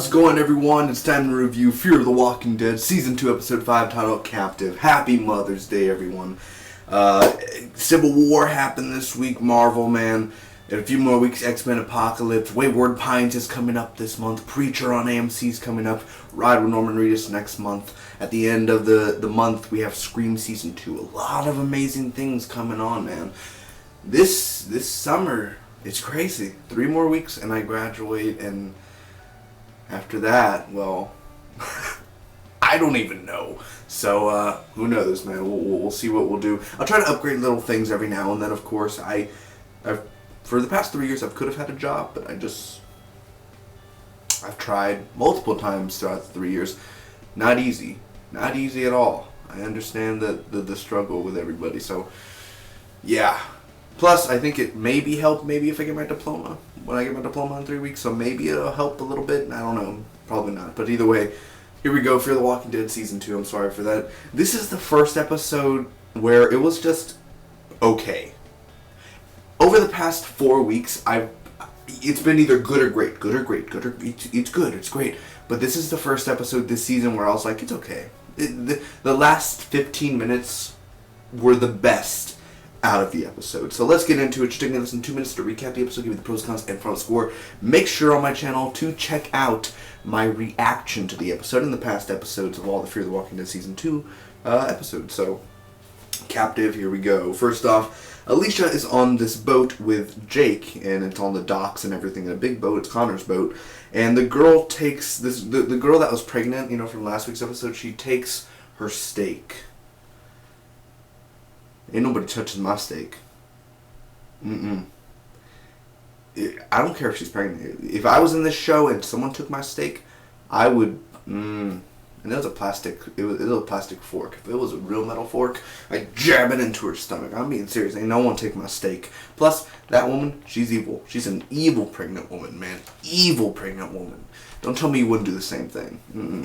How's it going, everyone? It's time to review Fear of the Walking Dead, Season 2, Episode 5, titled Captive. Happy Mother's Day, everyone. Civil War happened this week, Marvel, man. In a few more weeks, X-Men Apocalypse. Wayward Pines is coming up this month. Preacher on AMC is coming up. Ride with Norman Reedus next month. At the end of the month, we have Scream Season 2. A lot of amazing things coming on, man. This summer, it's crazy. 3 more weeks and I graduate, and after that, well, I don't even know. So, who knows, man. We'll see what we'll do. I'll try to upgrade little things every now and then, of course. I've for the past 3 years, I could have had a job, but I've tried multiple times throughout the 3 years. Not easy. Not easy at all. I understand the struggle with everybody, so, yeah. Plus, I think it maybe help if I get my diploma. When I get my diploma in 3 weeks, so maybe it'll help a little bit. I don't know. Probably not. But either way, here we go. Fear the Walking Dead Season 2. I'm sorry for that. This is the first episode where it was just okay. Over the past 4 weeks, it's been either good or great. It's good. It's great. But this is the first episode this season where I was like, it's okay. The last 15 minutes were the best out of the episode. So let's get into it. Just taking less than 2 minutes to recap the episode, give you the pros, cons, and final score. Make sure on my channel to check out my reaction to the episode and the past episodes of all the Fear the Walking Dead Season 2 episodes. So, Captive, here we go. First off, Alicia is on this boat with Jake, and it's on the docks and everything in a big boat. It's Connor's boat. And the girl takes, the girl that was pregnant, from last week's episode, she takes her steak. Ain't nobody touches my steak. I don't care if she's pregnant. If I was in this show and someone took my steak, I would. And it was a plastic. It was a plastic fork. If it was a real metal fork, I'd jab it into her stomach. I'm being serious. Ain't no one take my steak. Plus, that woman, she's evil. She's an evil pregnant woman, man. Evil pregnant woman. Don't tell me you wouldn't do the same thing.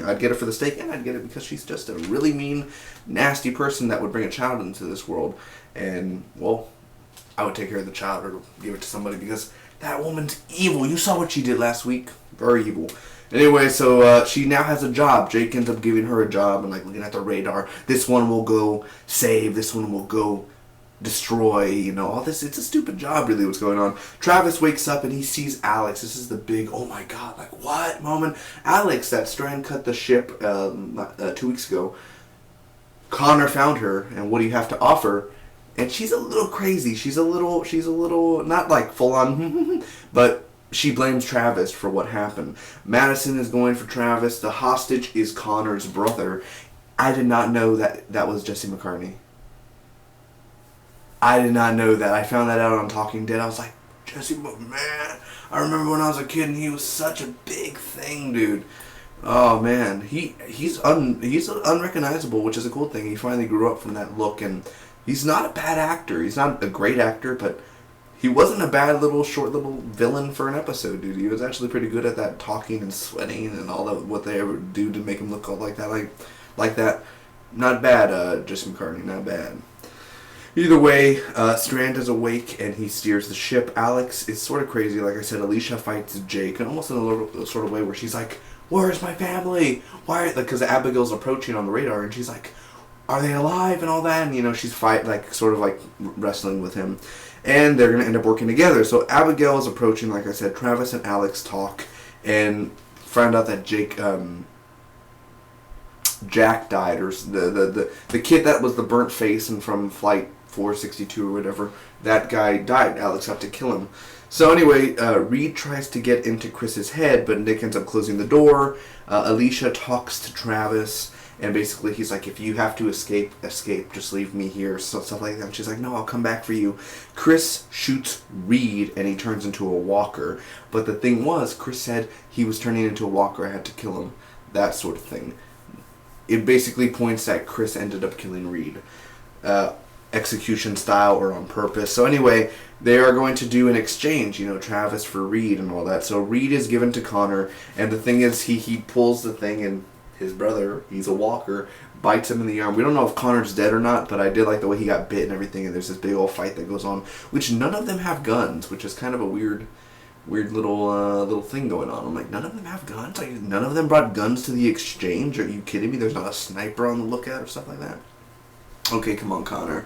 I'd get it for the steak, and I'd get it because she's just a really mean, nasty person that would bring a child into this world. And, well, I would take care of the child or give it to somebody because that woman's evil. You saw what she did last week. Very evil. Anyway, so she now has a job. Jake ends up giving her a job and, looking at the radar. This one will go save. This one will go destroy, all this. It's a stupid job, really, what's going on. Travis wakes up and he sees Alex. This is the big, oh my god, what moment? Alex, that Strand cut the ship 2 weeks ago. Connor found her, and what do you have to offer? And she's a little crazy. She's a little, not full on, but she blames Travis for what happened. Madison is going for Travis. The hostage is Connor's brother. I did not know that was Jesse McCartney. I did not know that. I found that out on Talking Dead. I was like, Jesse, man, I remember when I was a kid and he was such a big thing, dude. Oh man, he's unrecognizable, which is a cool thing. He finally grew up from that look, and he's not a bad actor. He's not a great actor, but he wasn't a bad short little villain for an episode, dude. He was actually pretty good at that, talking and sweating and all that, what they ever do to make him look all like that, like that. Not bad, Jesse McCartney, not bad. Either way, Strand is awake and he steers the ship. Alex is sort of crazy. Like I said, Alicia fights Jake, and almost in a little sort of way where she's like, "Where's my family? Why?" Because Abigail's approaching on the radar, and she's like, "Are they alive?" and all that. And she's wrestling with him, and they're gonna end up working together. So Abigail is approaching. Like I said, Travis and Alex talk and find out that Jack died, or the kid that was the burnt face and from Flight 462 or whatever, that guy died. Alex had to kill him. So anyway, Reed tries to get into Chris's head, but Nick ends up closing the door. Alicia talks to Travis, and basically he's like, if you have to escape, just leave me here, stuff like that. And she's like, no, I'll come back for you. Chris shoots Reed, and he turns into a walker. But the thing was, Chris said he was turning into a walker, I had to kill him. That sort of thing. It basically points that Chris ended up killing Reed. Execution style or on purpose. So anyway, they are going to do an exchange, Travis for Reed and all that. So Reed is given to Connor, and the thing is, he pulls the thing, and his brother, he's a walker, bites him in the arm. We don't know if Connor's dead or not, but I did like the way he got bit and everything, and there's this big old fight that goes on, which none of them have guns, which is kind of a weird weird little thing going on. I'm like, none of them have guns? Like, none of them brought guns to the exchange? Are you kidding me? There's not a sniper on the lookout or stuff like that? Okay, come on, Connor.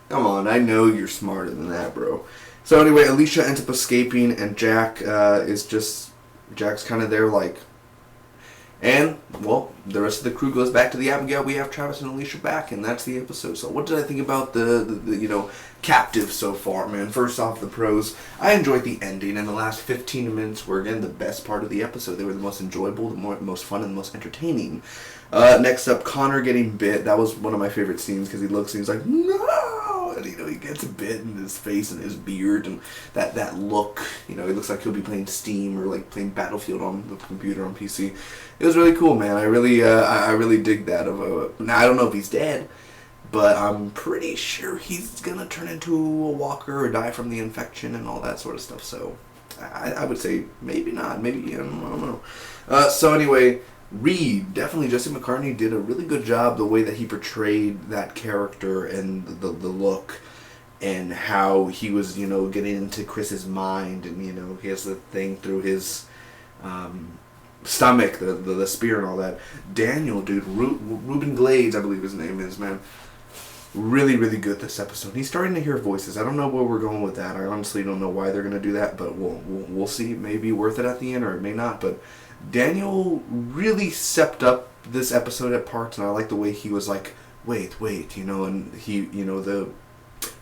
Come on, I know you're smarter than that, bro. So anyway, Alicia ends up escaping, and Jack's kind of there, like, and, well, the rest of the crew goes back to the Abigail. We have Travis and Alicia back, and that's the episode. So what did I think about the captive so far, man? First off, the pros. I enjoyed the ending, and the last 15 minutes were, again, the best part of the episode. They were the most enjoyable, the most fun, and the most entertaining. Next up, Connor getting bit. That was one of my favorite scenes, because he looks and he's like, no! And, he gets a bit in his face and his beard, and that look, he looks like he'll be playing Steam or, like, playing Battlefield on the computer on PC. It was really cool, man. I really dig that. Now, I don't know if he's dead, but I'm pretty sure he's going to turn into a walker or die from the infection and all that sort of stuff, so I would say maybe not. Maybe, I don't know. So anyway, Reed, definitely Jesse McCartney did a really good job the way that he portrayed that character and the look and how he was, getting into Chris's mind, and, he has the thing through his stomach, the spear and all that. Daniel, dude, Ruben Glades, I believe his name is, man. Really, really good this episode. He's starting to hear voices. I don't know where we're going with that. I honestly don't know why they're going to do that, but we'll see. It may be worth it at the end, or it may not, but Daniel really stepped up this episode at parts, and I like the way he was like, wait, and he, the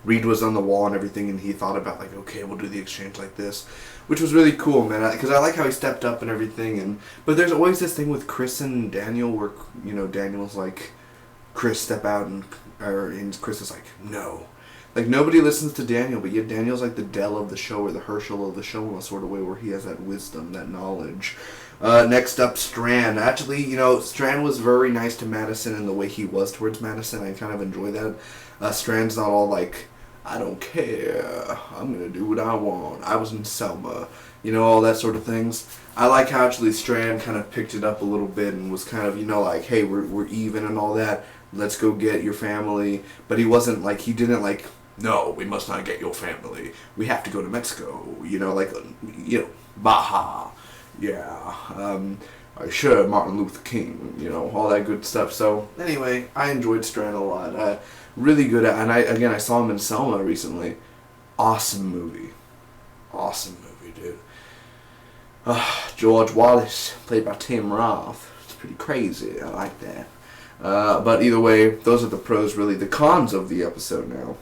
Reed was on the wall and everything, and he thought about, like, okay, we'll do the exchange like this, which was really cool, man, because I like how he stepped up and everything, but there's always this thing with Chris and Daniel where, Daniel's like, Chris, step out, and Chris is like, no. Like, nobody listens to Daniel, but yet Daniel's like the Dell of the show, or the Herschel of the show in a sort of way, where he has that wisdom, that knowledge. Next up, Strand. Actually, Strand was very nice to Madison in the way he was towards Madison. I kind of enjoy that. Strand's not all like, I don't care, I'm going to do what I want, I was in Selma, all that sort of things. I like how actually Strand kind of picked it up a little bit and was kind of, like, hey, we're even and all that, let's go get your family. But he wasn't like, he didn't like, no, we must not get your family, we have to go to Mexico, Baja, yeah, sure, Martin Luther King, all that good stuff. So anyway, I enjoyed Strand a lot. Really good at, and I saw him in Selma recently. Awesome movie, dude. George Wallace, played by Tim Roth. It's pretty crazy. I like that. But either way, those are the pros. Really, the cons of the episode. Now,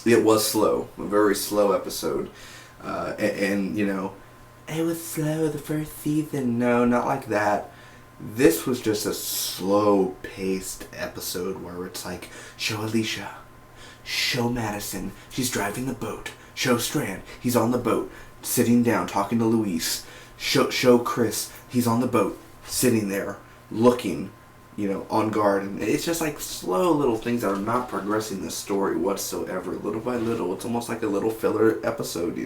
it was slow, a very slow episode, and it was slow the first season. No, not like that. This was just a slow-paced episode where it's like, show Alicia, show Madison, she's driving the boat, show Strand, he's on the boat, sitting down, talking to Luis, show Chris, he's on the boat, sitting there, looking, on guard, and it's just like slow little things that are not progressing the story whatsoever. Little by little, it's almost like a little filler episode,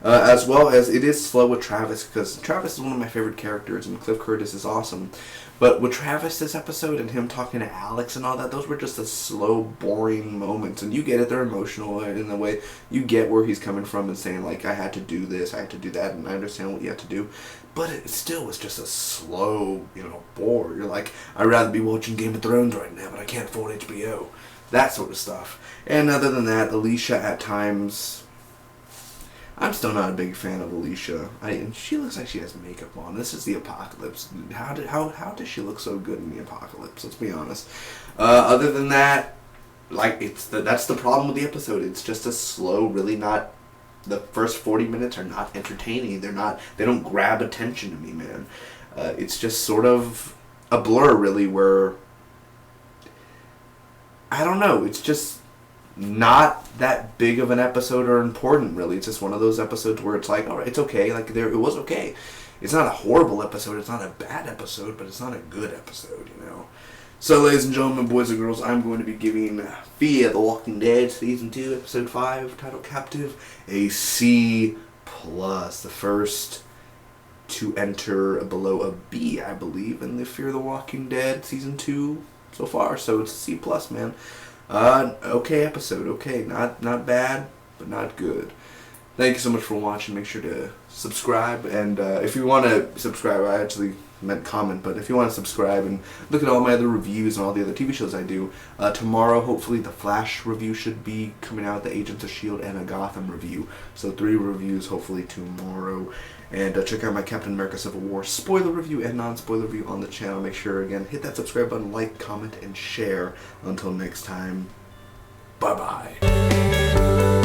as well as it is slow with Travis, because Travis is one of my favorite characters, and Cliff Curtis is awesome. But with Travis this episode, and him talking to Alex and all that, those were just the slow, boring moments, and you get it, they're emotional in the way, you get where he's coming from and saying, like, I had to do this, I had to do that, and I understand what you have to do. But it still was just a slow, bore. You're like, I'd rather be watching Game of Thrones right now, but I can't afford HBO. That sort of stuff. And other than that, Alicia at times, I'm still not a big fan of Alicia. And she looks like she has makeup on. This is the apocalypse. How does she look so good in the apocalypse? Let's be honest. Other than that, like, that's the problem with the episode. It's just a slow, really not. The first 40 minutes are not entertaining. They don't grab attention to me, man. It's just sort of a blur, really, where, I don't know, it's just not that big of an episode or important, really. It's just one of those episodes where it's like, alright, it's okay, like, it was okay. It's not a horrible episode, it's not a bad episode, but it's not a good episode, So, ladies and gentlemen, boys and girls, I'm going to be giving Fear the Walking Dead Season 2, Episode 5, titled Captive, a C+. The first to enter below a B, I believe, in the Fear the Walking Dead Season 2 so far. So it's a C+, man. Okay episode, okay. Not bad, but not good. Thank you so much for watching. Make sure to subscribe, and if you want to subscribe, I actually meant comment, but if you want to subscribe and look at all my other reviews and all the other TV shows I do, tomorrow hopefully the Flash review should be coming out, the Agents of S.H.I.E.L.D. and a Gotham review. So 3 reviews hopefully tomorrow. And check out my Captain America Civil War spoiler review and non-spoiler review on the channel. Make sure, again, hit that subscribe button, like, comment, and share. Until next time, bye-bye.